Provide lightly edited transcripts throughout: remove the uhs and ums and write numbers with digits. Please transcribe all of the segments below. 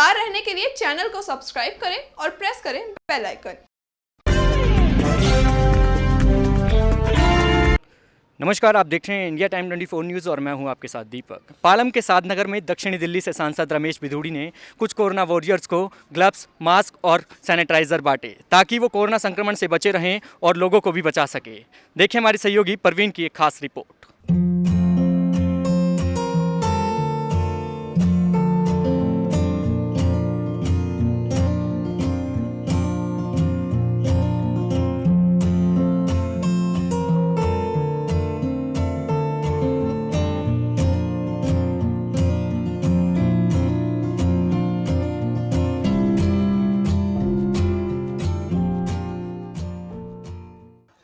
लगातार रहने के लिए चैनल को सब्सक्राइब करें और प्रेस करें बेल आइकन। नमस्कार, आप देख रहे हैं इंडिया टाइम 24 न्यूज़ और मैं हूं आपके साथ दीपक। पालम के साधनगर में दक्षिणी दिल्ली से सांसद रमेश बिधूड़ी ने कुछ कोरोना वॉरियर्स को ग्लव्स, मास्क और सैनिटाइजर बांटे ताकि वो कोरोना संक्रमण से बचे रहें और लोगों को भी बचा सके। देखिए हमारी सहयोगी परवीन की एक खास रिपोर्ट।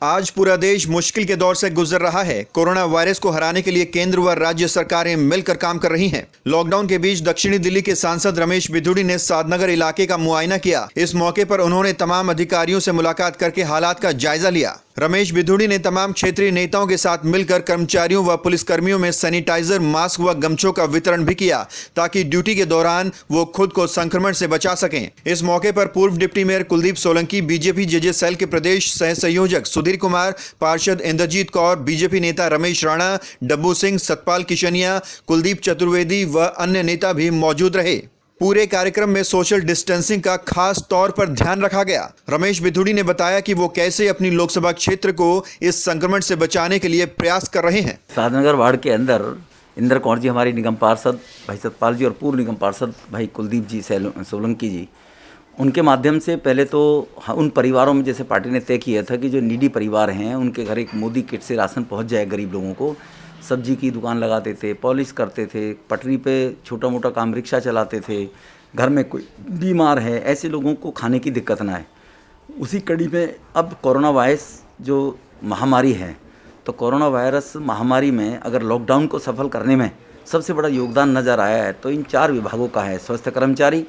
आज पूरा देश मुश्किल के दौर से गुजर रहा है। कोरोना वायरस को हराने के लिए केंद्र व राज्य सरकारें मिलकर काम कर रही हैं। लॉकडाउन के बीच दक्षिणी दिल्ली के सांसद रमेश बिधूड़ी ने साधनगर इलाके का मुआयना किया। इस मौके पर उन्होंने तमाम अधिकारियों से मुलाकात करके हालात का जायजा लिया। रमेश बिधूड़ी ने तमाम क्षेत्रीय नेताओं के साथ मिलकर कर्मचारियों व पुलिसकर्मियों में सैनिटाइजर, मास्क व गमछों का वितरण भी किया ताकि ड्यूटी के दौरान वो खुद को संक्रमण से बचा सकें। इस मौके पर पूर्व deputy mayor Kuldeep Solanki, BJP JJ cell के प्रदेश सह संयोजक सुधीर कुमार, पार्षद इंद्रजीत कौर, बीजेपी नेता रमेश राणा, डब्बू सिंह, सतपाल किशनिया, कुलदीप चतुर्वेदी व अन्य नेता भी मौजूद रहे। पूरे कार्यक्रम में सोशल डिस्टेंसिंग का खास तौर पर ध्यान रखा गया। रमेश बिधूड़ी ने बताया कि वो कैसे अपनी लोकसभा क्षेत्र को इस संक्रमण से बचाने के लिए प्रयास कर रहे हैं। साधनगर वार्ड के अंदर इंद्र कौर जी, हमारी निगम पार्षद भाई सतपाल जी और पूर्व निगम पार्षद भाई कुलदीप जी सोलंकी जी, उनके माध्यम से पहले तो उन परिवारों में जैसे पार्टी ने तय किया था कि जो नीडी परिवार हैं उनके घर एक मोदी किट से राशन पहुंच जाए गरीब लोगों को। सब्जी की दुकान लगाते थे, पॉलिश करते थे, पटरी पे छोटा मोटा काम रिक्शा चलाते थे, घर में कोई बीमार है ऐसे लोगों को खाने की दिक्कत ना है। उसी कड़ी में अब कोरोना वायरस जो महामारी है, तो कोरोना वायरस महामारी में अगर लॉकडाउन को सफल करने में सबसे बड़ा योगदान नज़र आया है तो इन 4 विभागों का है: स्वास्थ्य कर्मचारी,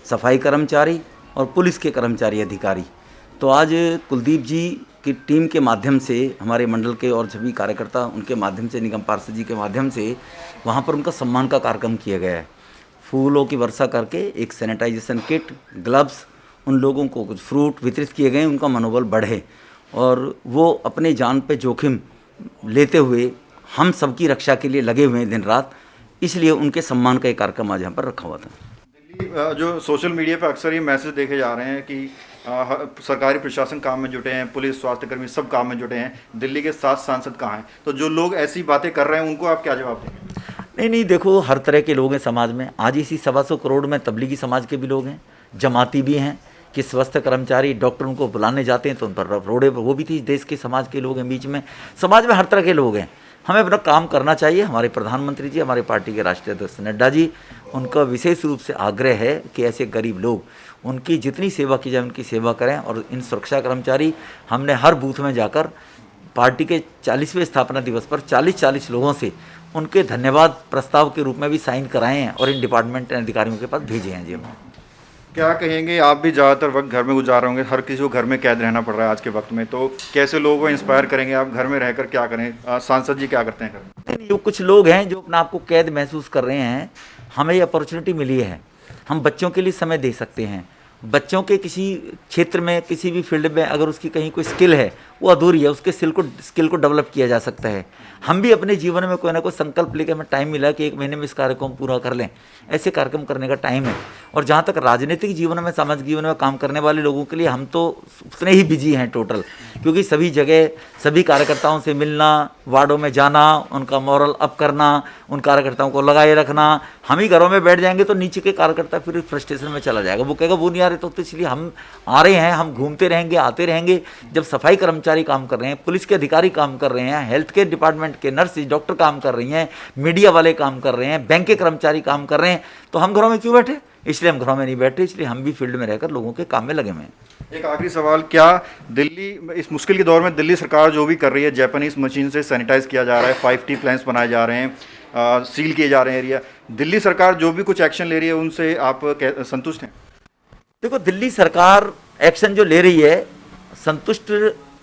सफाई कर्मचारी और पुलिस के कर्मचारी अधिकारी। तो आज कुलदीप जी की टीम के माध्यम से, हमारे मंडल के और सभी कार्यकर्ता उनके माध्यम से, निगम पार्षद जी के माध्यम से वहाँ पर उनका सम्मान का कार्यक्रम किया गया है। फूलों की वर्षा करके एक सैनिटाइजेशन किट, ग्लव्स, उन लोगों को कुछ फ्रूट वितरित किए गए, उनका मनोबल बढ़े और वो अपने जान पे जोखिम लेते हुए हम सबकी रक्षा के लिए लगे हुए हैं दिन रात, इसलिए उनके सम्मान का एक कार्यक्रम आज यहाँ पर रखा हुआ था। जो सोशल मीडिया पर अक्सर ये मैसेज देखे जा रहे हैं कि सरकारी प्रशासन काम में जुटे हैं, पुलिस, स्वास्थ्यकर्मी सब काम में जुटे हैं, दिल्ली के 7 सांसद कहाँ हैं? तो जो लोग ऐसी बातें कर रहे हैं उनको आप क्या जवाब देंगे? नहीं, देखो, हर तरह के लोग हैं समाज में। आज इसी 125 करोड़ में तबलीगी समाज के भी लोग हैं, जमाती भी हैं कि स्वास्थ्य कर्मचारी, डॉक्टर उनको बुलाने जाते हैं तो उन पर रोड़े वो भी थी। देश के समाज के लोग हैं, बीच में समाज में हर तरह के लोग हैं। हमें अपना काम करना चाहिए। हमारे प्रधानमंत्री जी, हमारे पार्टी के राष्ट्रीय अध्यक्ष नड्डा जी, उनका विशेष रूप से आग्रह है कि ऐसे गरीब लोग, उनकी जितनी सेवा की जाए उनकी सेवा करें। और इन सुरक्षा कर्मचारी, हमने हर बूथ में जाकर पार्टी के 40वें स्थापना दिवस पर 40 लोगों से उनके धन्यवाद प्रस्ताव के रूप में भी साइन कराए हैं और इन डिपार्टमेंट अधिकारियों के पास भेजे हैं। जी, हम क्या कहेंगे? आप भी ज़्यादातर वक्त घर में गुजार रहे होंगे, हर किसी को घर में कैद रहना पड़ रहा है आज के वक्त में, तो कैसे लोगों को इंस्पायर करेंगे आप? घर में रहकर क्या करें? सांसद जी क्या करते हैं घर में? जो कुछ लोग हैं जो अपने आप को कैद महसूस कर रहे हैं, हमें ये अपॉर्चुनिटी मिली है, हम बच्चों के लिए समय दे सकते हैं। बच्चों के किसी क्षेत्र में, किसी भी फील्ड में अगर उसकी कहीं कोई स्किल है, वो अधूरी है, उसके स्किल को डेवलप किया जा सकता है। हम भी अपने जीवन में कोई ना कोई संकल्प लेकर, हमें टाइम मिला कि 1 महीने में इस कार्य को हम पूरा कर लें, ऐसे कार्यक्रम करने का टाइम है। और जहाँ तक राजनीतिक जीवन में, सामाजिक जीवन में काम करने वाले लोगों के लिए हम तो उतने ही बिजी हैं टोटल, क्योंकि सभी जगह सभी कार्यकर्ताओं से मिलना, वार्डों में जाना, उनका मॉरल अप करना, उन कार्यकर्ताओं को लगाए रखना। हम ही घरों में बैठ जाएंगे तो नीचे के कार्यकर्ता फिर फ्रस्ट्रेशन में चला जाएगा, वो कहेगा वो नहीं आ रहे, तो इसलिए हम आ रहे हैं, हम घूमते रहेंगे, आते रहेंगे। जब सफाई कर्मचारी काम कर रहे हैं, पुलिस के अधिकारी काम कर रहे हैं, हेल्थ केयर डिपार्टमेंट के नर्स, डॉक्टर काम कर रही हैं, मीडिया वाले काम कर रहे हैं, बैंक के कर्मचारी काम कर रहे हैं, तो हम घरों में क्यों बैठे? इसलिए हम घरों में नहीं बैठे, इसलिए हम भी फील्ड में रहकर लोगों के काम में लगे हुए हैं। एक आखिरी सवाल, क्या दिल्ली इस मुश्किल के दौर में दिल्ली सरकार जो भी कर रही है, जापानीज मशीन से सैनिटाइज किया जा रहा है, 5T प्लान्स बनाए जा रहे हैं, सील किए जा रहे हैं एरिया, दिल्ली सरकार जो भी कुछ एक्शन ले रही है उनसे आप संतुष्ट हैं? देखो, दिल्ली सरकार एक्शन जो ले रही है, संतुष्ट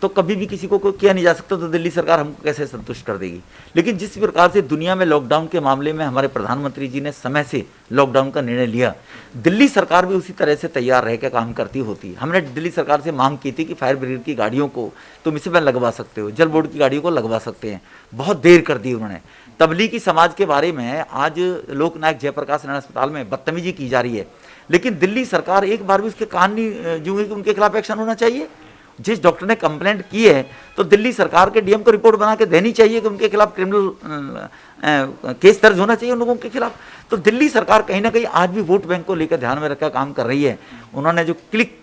तो कभी भी किसी को कोई किया नहीं जा सकता, तो दिल्ली सरकार हमको कैसे संतुष्ट कर देगी। लेकिन जिस प्रकार से दुनिया में लॉकडाउन के मामले में हमारे प्रधानमंत्री जी ने समय से लॉकडाउन का निर्णय लिया, दिल्ली सरकार भी उसी तरह से तैयार रह के काम करती होती। हमने दिल्ली सरकार से मांग की थी कि फायर ब्रिगेड की गाड़ियों को तुम इसमें लगवा सकते हो, जल बोर्ड की गाड़ियों को लगवा सकते हैं, बहुत देर कर दी उन्होंने। तबलीगी समाज के बारे में आज लोकनायक जयप्रकाश नारायण अस्पताल में बदतमीजी की जा रही है, लेकिन दिल्ली सरकार एक बार भी उसके कान नहीं जूंगी कि उनके खिलाफ एक्शन होना चाहिए। जिस डॉक्टर ने कंप्लेंट की है तो दिल्ली सरकार के डीएम को रिपोर्ट बना के देनी चाहिए कि उनके खिलाफ क्रिमिनल केस दर्ज होना चाहिए उन लोगों के खिलाफ। तो दिल्ली सरकार कहीं ना कहीं आज भी वोट बैंक को लेकर ध्यान में रखकर काम कर रही है। उन्होंने जो क्लिक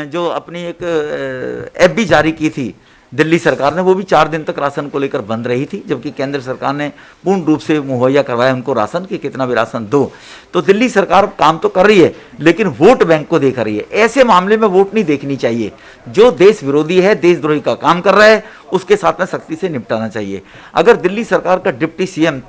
जो अपनी एक ऐप भी जारी की थी दिल्ली सरकार ने, वो भी 4 दिन तक राशन को लेकर बंद रही थी, जबकि केंद्र सरकार ने पूर्ण रूप से मुहैया करवाया उनको राशन कि कितना भी राशन दो। तो दिल्ली सरकार काम तो कर रही है लेकिन वोट बैंक को देख रही है। ऐसे मामले में वोट नहीं देखनी चाहिए। जो देश विरोधी है, देशद्रोही का काम कर रहा है, उसके साथ में सख्ती से निपटाना चाहिए। अगर दिल्ली सरकार का डिप्टी सीएम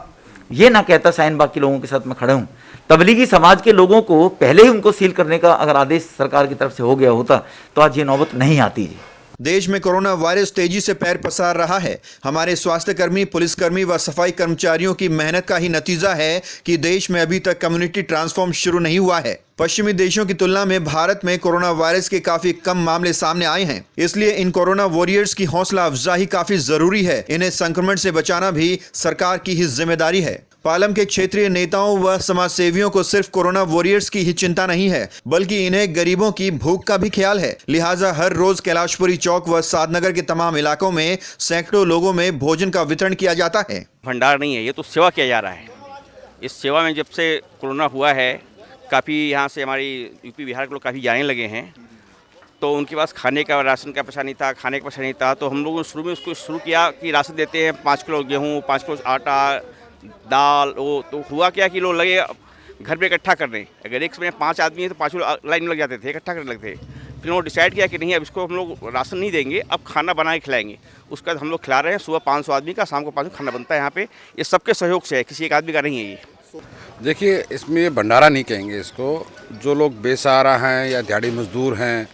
ये ना कहता शाहीन बाग के लोगों के साथ मैं खड़े हूँ, तबलीगी समाज के लोगों को पहले ही उनको सील करने का अगर आदेश सरकार की तरफ से हो गया होता तो आज ये नौबत नहीं आती जी। देश में कोरोना वायरस तेजी से पैर पसार रहा है। हमारे स्वास्थ्यकर्मी, पुलिसकर्मी व सफाई कर्मचारियों की मेहनत का ही नतीजा है कि देश में अभी तक कम्युनिटी ट्रांसफॉर्म शुरू नहीं हुआ है। पश्चिमी देशों की तुलना में भारत में कोरोना वायरस के काफी कम मामले सामने आए हैं, इसलिए इन कोरोना वॉरियर्स की हौसला अफजाई काफी जरूरी है। इन्हें संक्रमण से बचाना भी सरकार की ही जिम्मेदारी है। पालम के क्षेत्रीय नेताओं व समाज सेवियों को सिर्फ कोरोना वॉरियर्स की ही चिंता नहीं है, बल्कि इन्हें गरीबों की भूख का भी ख्याल है। लिहाजा हर रोज कैलाशपुरी चौक व सादनगर के तमाम इलाकों में सैकड़ों लोगों में भोजन का वितरण किया जाता है। भंडार नहीं है, ये तो सेवा किया जा रहा है। इस सेवा में जब से कोरोना हुआ है, काफ़ी यहाँ से हमारी यूपी बिहार के लोग काफ़ी जाने लगे हैं, तो उनके पास खाने का राशन का पैसा नहीं था, खाने का पैसा नहीं था, तो हम लोगों ने शुरू में उसको शुरू किया कि राशन देते हैं 5 किलो गेहूँ, 5 किलो आटा, दाल। वो तो हुआ क्या कि लोग लगे घर पे इकट्ठा करने। अगर एक समय 5 आदमी है तो 5 लोग लाइन में लग जाते थे, इकट्ठा करने लगते थे। फिर उन्होंने डिसाइड किया कि नहीं, अब इसको हम लोग राशन नहीं देंगे, अब खाना बना के खिलाएंगे। उसके बाद हम लोग खिला रहे हैं। सुबह 500 आदमी का, शाम को 500 खाना बनता है यहाँ पे। ये सबके सहयोग से है, किसी एक आदमी का नहीं है ये। देखिए, इसमें ये भंडारा नहीं कहेंगे इसको। जो लोग बेसहारा हैं या दिहाड़ी मजदूर हैं,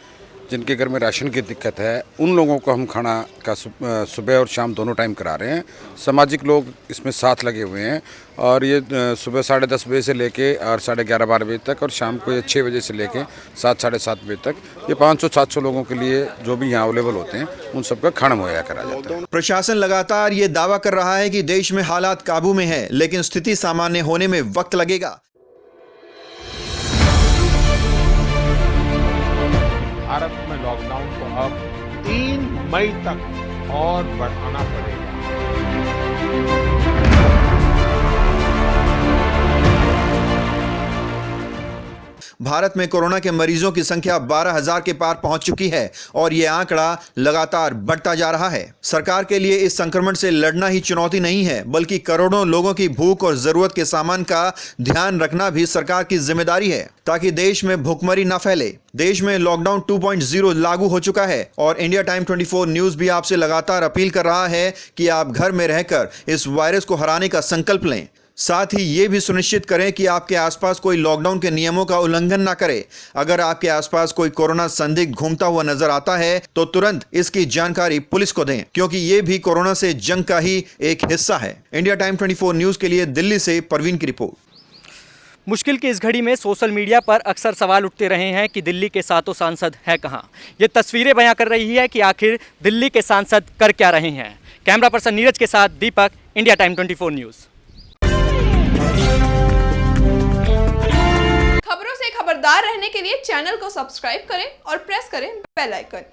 जिनके घर में राशन की दिक्कत है, उन लोगों को हम खाना का सुबह और शाम दोनों टाइम करा रहे हैं। सामाजिक लोग इसमें साथ लगे हुए हैं और ये सुबह 10:30 बजे से लेके और 11:30-12 बजे तक, और शाम को ये 6 बजे से लेके 7 साढ़े 7 बजे तक ये 500-700 लोगों के लिए जो भी यहाँ अवेलेबल होते हैं उन सबका खाना मुहैया करा जाता है। प्रशासन लगातार ये दावा कर रहा है कि देश में हालात काबू में है, लेकिन स्थिति सामान्य होने में वक्त लगेगा। भारत में लॉकडाउन को अब 3 मई तक और बढ़ाना पड़ेगा। भारत में कोरोना के मरीजों की संख्या 12,000 के पार पहुंच चुकी है और ये आंकड़ा लगातार बढ़ता जा रहा है। सरकार के लिए इस संक्रमण से लड़ना ही चुनौती नहीं है, बल्कि करोड़ों लोगों की भूख और जरूरत के सामान का ध्यान रखना भी सरकार की जिम्मेदारी है, ताकि देश में भुखमरी न फैले। देश में लॉकडाउन 2.0 लागू हो चुका है और इंडिया टाइम 24 न्यूज भी आपसे लगातार अपील कर रहा है कि आप घर में रहकर इस वायरस को हराने का संकल्प लें। साथ ही ये भी सुनिश्चित करें कि आपके आसपास कोई लॉकडाउन के नियमों का उल्लंघन ना करे। अगर आपके आसपास कोई कोरोना संदिग्ध घूमता हुआ नजर आता है तो तुरंत इसकी जानकारी पुलिस को दें, क्योंकि ये भी कोरोना से जंग का ही एक हिस्सा है। इंडिया टाइम 24 न्यूज के लिए दिल्ली से परवीन की रिपोर्ट। मुश्किल की इस घड़ी में सोशल मीडिया पर अक्सर सवाल उठते रहे हैं कि दिल्ली के सातों सांसद हैं कहाँ। ये तस्वीरें बयां कर रही है कि आखिर दिल्ली के सांसद कर क्या रहे हैं। कैमरा पर्सन नीरज के साथ दीपक, इंडिया टाइम 24 न्यूज़। खबरों से खबरदार रहने के लिए चैनल को सब्सक्राइब करें और प्रेस करें बेल आइकन।